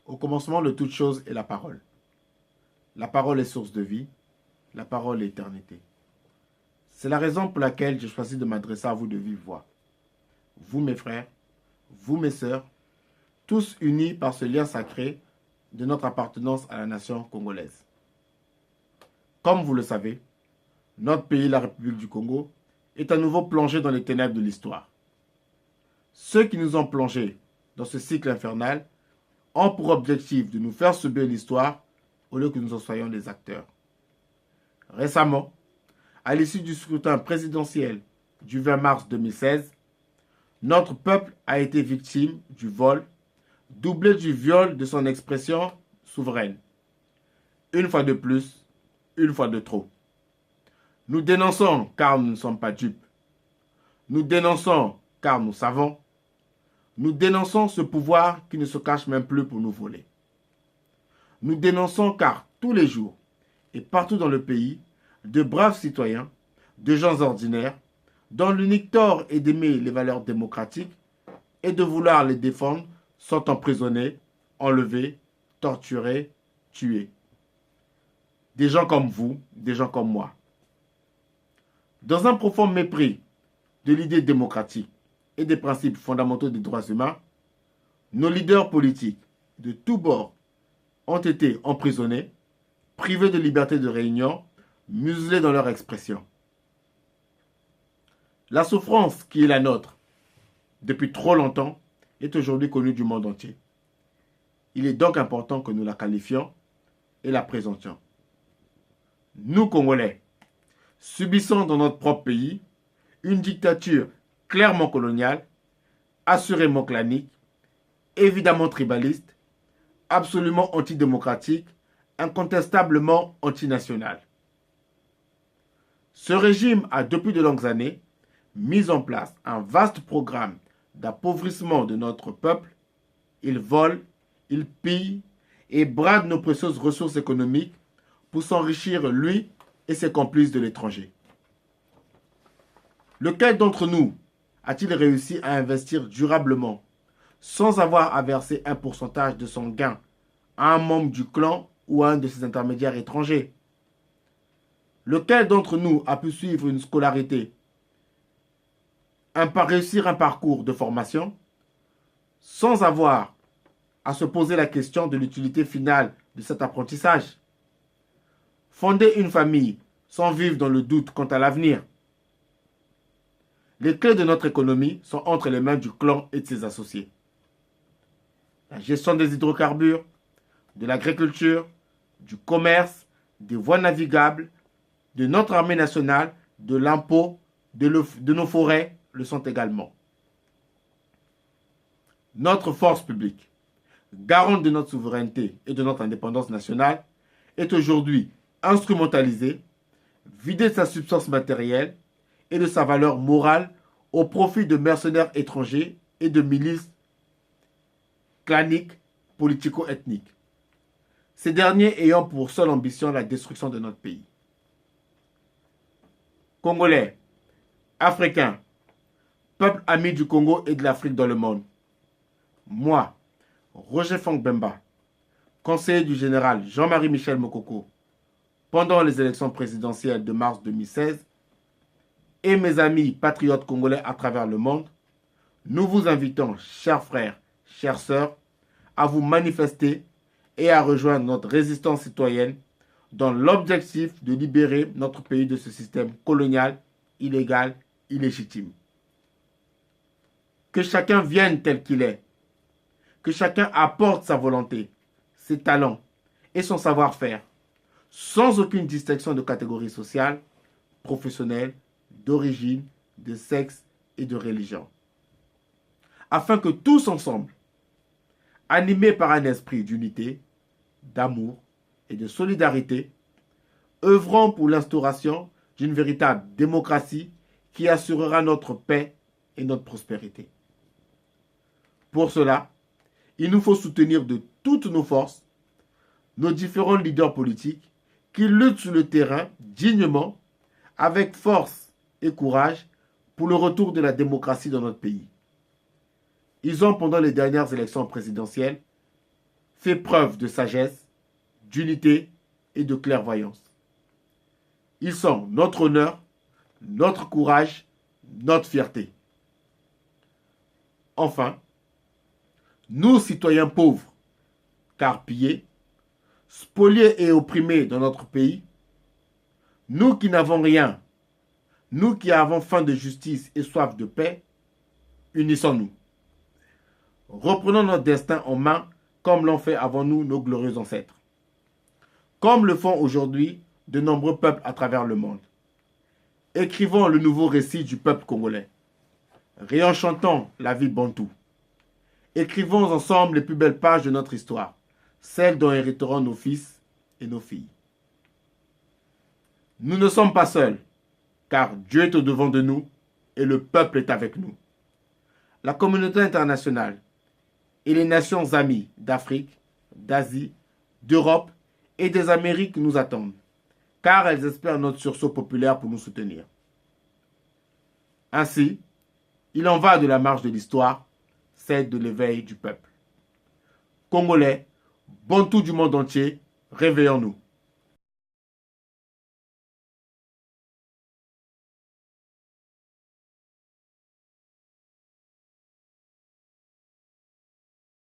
Au commencement de toute chose est la parole. La parole est source de vie. La parole est éternité. C'est la raison pour laquelle j'ai choisi de m'adresser à vous de vive voix. Vous mes frères, vous mes sœurs, tous unis par ce lien sacré de notre appartenance à la nation congolaise. Comme vous le savez, notre pays, la République du Congo, est à nouveau plongé dans les ténèbres de l'histoire. Ceux qui nous ont plongés dans ce cycle infernal ont pour objectif de nous faire subir l'histoire au lieu que nous en soyons les acteurs. Récemment, à l'issue du scrutin présidentiel du 20 mars 2016, notre peuple a été victime du vol, doublé du viol de son expression souveraine. Une fois de plus, une fois de trop. Nous dénonçons car nous ne sommes pas dupes. Nous dénonçons car nous savons. Nous dénonçons ce pouvoir qui ne se cache même plus pour nous voler. Nous dénonçons car tous les jours et partout dans le pays, de braves citoyens, de gens ordinaires, dont l'unique tort est d'aimer les valeurs démocratiques et de vouloir les défendre, sont emprisonnés, enlevés, torturés, tués. Des gens comme vous, des gens comme moi. Dans un profond mépris de l'idée démocratique et des principes fondamentaux des droits humains, nos leaders politiques de tous bords ont été emprisonnés, privés de liberté de réunion, muselés dans leur expression. La souffrance qui est la nôtre depuis trop longtemps est aujourd'hui connue du monde entier. Il est donc important que nous la qualifions et la présentions. Nous, Congolais, subissons dans notre propre pays une dictature clairement coloniale, assurément clanique, évidemment tribaliste, absolument antidémocratique, incontestablement antinational. Ce régime a depuis de longues années mis en place un vaste programme d'appauvrissement de notre peuple. Il vole, il pille et brade nos précieuses ressources économiques pour s'enrichir lui et ses complices de l'étranger. Lequel d'entre nous a-t-il réussi à investir durablement sans avoir à verser un pourcentage de son gain à un membre du clan ou à un de ses intermédiaires étrangers? Lequel d'entre nous a pu suivre une scolarité, réussir un parcours de formation sans avoir à se poser la question de l'utilité finale de cet apprentissage? Fonder une famille sans vivre dans le doute quant à l'avenir? Les clés de notre économie sont entre les mains du clan et de ses associés. La gestion des hydrocarbures, de l'agriculture, du commerce, des voies navigables, de notre armée nationale, de l'impôt, de nos forêts le sont également. Notre force publique, garante de notre souveraineté et de notre indépendance nationale, est aujourd'hui instrumentalisée, vidée de sa substance matérielle et de sa valeur morale au profit de mercenaires étrangers et de milices claniques, politico-ethniques. Ces derniers ayant pour seule ambition la destruction de notre pays. Congolais, Africains, peuple ami du Congo et de l'Afrique dans le monde. Moi, Roger Frank Bemba, conseiller du général Jean-Marie Michel Mokoko, pendant les élections présidentielles de mars 2016, et mes amis patriotes congolais à travers le monde, nous vous invitons, chers frères, chères sœurs, à vous manifester et à rejoindre notre résistance citoyenne dans l'objectif de libérer notre pays de ce système colonial, illégal, illégitime. Que chacun vienne tel qu'il est, que chacun apporte sa volonté, ses talents et son savoir-faire, sans aucune distinction de catégorie sociale, professionnelle, d'origine, de sexe et de religion. Afin que tous ensemble, animés par un esprit d'unité, d'amour et de solidarité, œuvrons pour l'instauration d'une véritable démocratie qui assurera notre paix et notre prospérité. Pour cela, il nous faut soutenir de toutes nos forces nos différents leaders politiques qui luttent sur le terrain dignement, avec force et courage pour le retour de la démocratie dans notre pays. Ils ont, pendant les dernières élections présidentielles, fait preuve de sagesse, d'unité et de clairvoyance. Ils sont notre honneur, notre courage, notre fierté. Enfin, nous, citoyens pauvres, car pillés, spoliés et opprimés dans notre pays, nous qui n'avons rien, nous qui avons faim de justice et soif de paix, unissons-nous. Reprenons notre destin en main comme l'ont fait avant nous nos glorieux ancêtres. Comme le font aujourd'hui de nombreux peuples à travers le monde. Écrivons le nouveau récit du peuple congolais. Réenchantons la vie bantoue. Écrivons ensemble les plus belles pages de notre histoire, celles dont hériteront nos fils et nos filles. Nous ne sommes pas seuls, car Dieu est au-devant de nous et le peuple est avec nous. La communauté internationale et les nations amies d'Afrique, d'Asie, d'Europe et des Amériques nous attendent, car elles espèrent notre sursaut populaire pour nous soutenir. Ainsi, il en va de la marche de l'histoire, celle de l'éveil du peuple. Congolais, Bantous du monde entier, réveillons-nous.